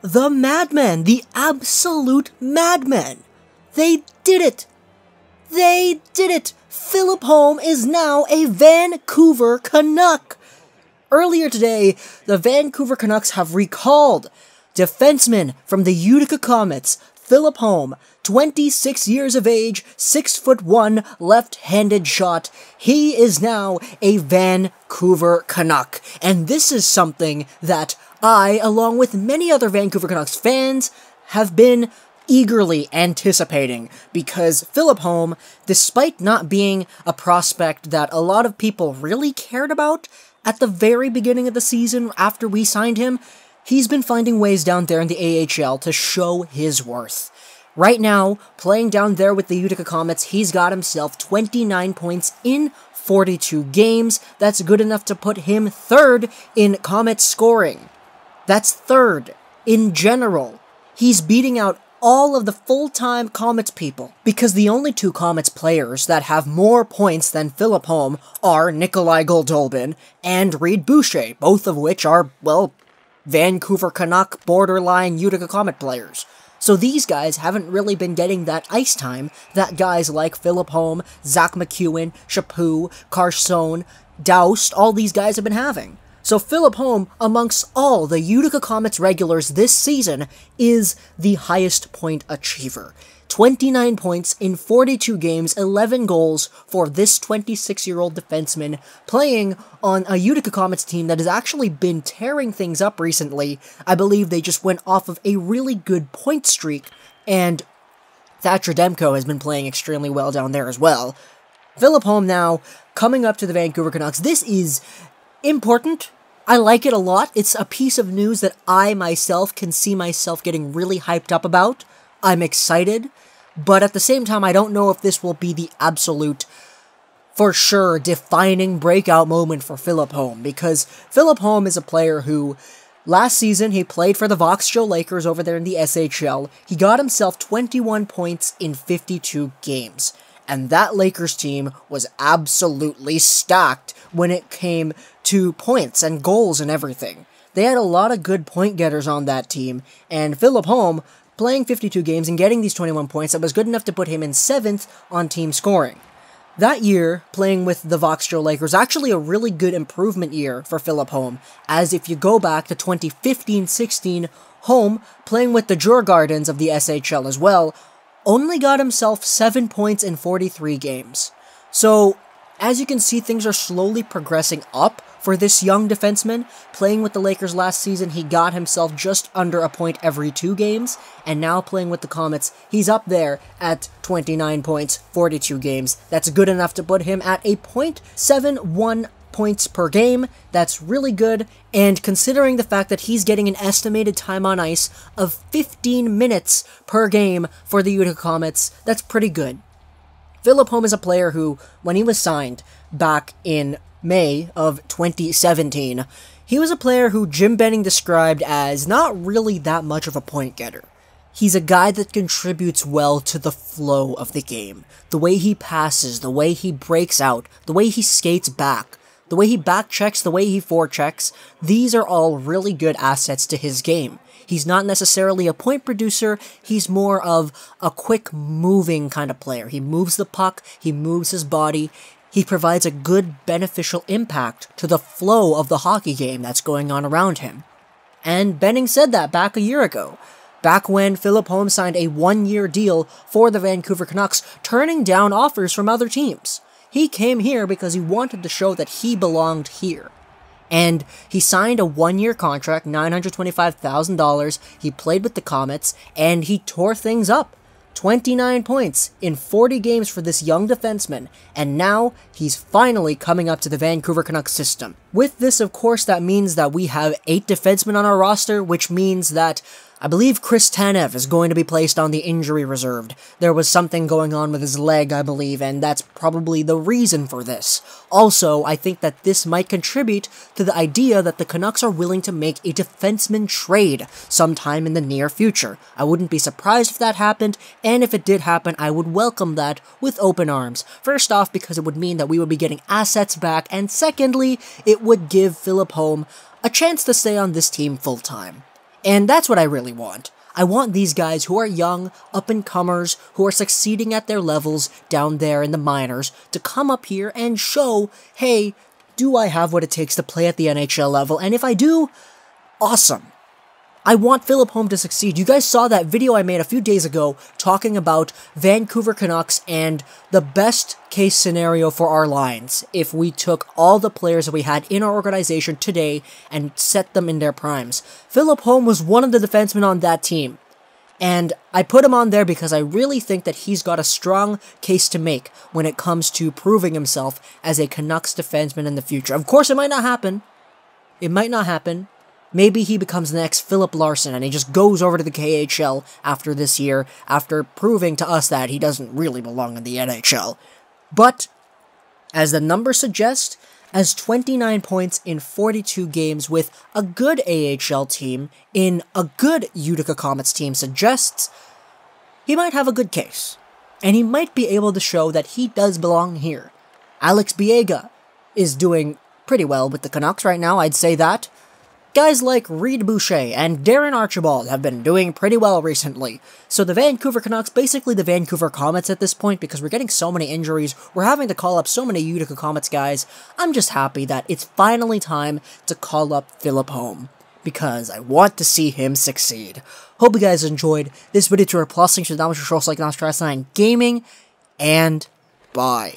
the madmen, the absolute madmen. They did it. They did it. Philip Holm is now a Vancouver Canuck. Earlier today, the Vancouver Canucks have recalled defenseman from the Utica Comets, Philip Holm, 26 years of age, 6'1", left-handed shot. He is now a Vancouver Canuck. And this is something that I, along with many other Vancouver Canucks fans, have been eagerly anticipating, because Philip Holm, despite not being a prospect that a lot of people really cared about at the very beginning of the season after we signed him, he's been finding ways down there in the AHL to show his worth. Right now, playing down there with the Utica Comets, he's got himself 29 points in 42 games. That's good enough to put him third in Comets scoring. That's third in general. He's beating out all of the full-time Comets people, because the only two Comets players that have more points than Philip Holm are Nikolay Goldobin and Reid Boucher, both of which are, well, Vancouver Canuck borderline Utica Comet players. So these guys haven't really been getting that ice time that guys like Philip Holm, Zach McEwen, Chaput, Carson, Doust, all these guys have been having. So Philip Holm, amongst all the Utica Comets regulars this season, is the highest point achiever. 29 points in 42 games, 11 goals for this 26-year-old defenseman playing on a Utica Comets team that has actually been tearing things up recently. I believe they just went off of a really good point streak, and Thatcher Demko has been playing extremely well down there as well. Philip Holm now coming up to the Vancouver Canucks. This is important. I like it a lot. It's a piece of news that I myself can see myself getting really hyped up about. I'm excited, but at the same time, I don't know if this will be the absolute, for sure, defining breakout moment for Philip Holm, because Philip Holm is a player who, last season, he played for the Växjö Lakers over there in the SHL. He got himself 21 points in 52 games. And that Lakers team was absolutely stacked when it came to points and goals and everything. They had a lot of good point getters on that team, and Philip Holm, playing 52 games and getting these 21 points, that was good enough to put him in 7th on team scoring. That year, playing with the Växjö Lakers, actually a really good improvement year for Philip Holm, as if you go back to 2015-16, Holm, playing with the Djurgårdens of the SHL as well, only got himself 7 points in 43 games. So, as you can see, things are slowly progressing up for this young defenseman. Playing with the Lakers last season, he got himself just under a point every 2 games, and now playing with the Comets, he's up there at 29 points, 42 games. That's good enough to put him at a .71 points per game. That's really good, and considering the fact that he's getting an estimated time on ice of 15 minutes per game for the Utica Comets, that's pretty good. Philip Holm is a player who, when he was signed back in May of 2017, he was a player who Jim Benning described as not really that much of a point getter. He's a guy that contributes well to the flow of the game. The way he passes, the way he breaks out, the way he skates back, the way he back-checks, the way he forechecks, these are all really good assets to his game. He's not necessarily a point producer, he's more of a quick-moving kind of player. He moves the puck, he moves his body, he provides a good, beneficial impact to the flow of the hockey game that's going on around him. And Benning said that back a year ago, back when Philip Holm signed a 1-year deal for the Vancouver Canucks, turning down offers from other teams. He came here because he wanted to show that he belonged here. And he signed a 1-year contract, $925,000, he played with the Comets, and he tore things up. 29 points in 40 games for this young defenseman, and now he's finally coming up to the Vancouver Canucks system. With this, of course, that means that we have 8 defensemen on our roster, which means that I believe Chris Tanev is going to be placed on the injury reserved. There was something going on with his leg, I believe, and that's probably the reason for this. Also, I think that this might contribute to the idea that the Canucks are willing to make a defenseman trade sometime in the near future. I wouldn't be surprised if that happened, and if it did happen, I would welcome that with open arms. First off, because it would mean that we would be getting assets back, and secondly, it would give Philip Holm a chance to stay on this team full-time. And that's what I really want. I want these guys who are young, up-and-comers, who are succeeding at their levels down there in the minors, to come up here and show, hey, do I have what it takes to play at the NHL level? And if I do, awesome. I want Philip Holm to succeed. You guys saw that video I made a few days ago talking about Vancouver Canucks and the best case scenario for our lines if we took all the players that we had in our organization today and set them in their primes. Philip Holm was one of the defensemen on that team. And I put him on there because I really think that he's got a strong case to make when it comes to proving himself as a Canucks defenseman in the future. Of course, it might not happen. It might not happen. Maybe he becomes the next Philip Larson and he just goes over to the KHL after this year, after proving to us that he doesn't really belong in the NHL. But, as the numbers suggest, as 29 points in 42 games with a good AHL team in a good Utica Comets team suggests, he might have a good case. And he might be able to show that he does belong here. Alex Biega is doing pretty well with the Canucks right now, I'd say that. Guys like Reid, Boucher, and Darren Archibald have been doing pretty well recently. So the Vancouver Canucks, basically the Vancouver Comets at this point, because we're getting so many injuries, we're having to call up so many Utica Comets guys, I'm just happy that it's finally time to call up Philip Holm, because I want to see him succeed. Hope you guys enjoyed this video to our plus. Thanks for the damage control, like not stress, gaming, and bye.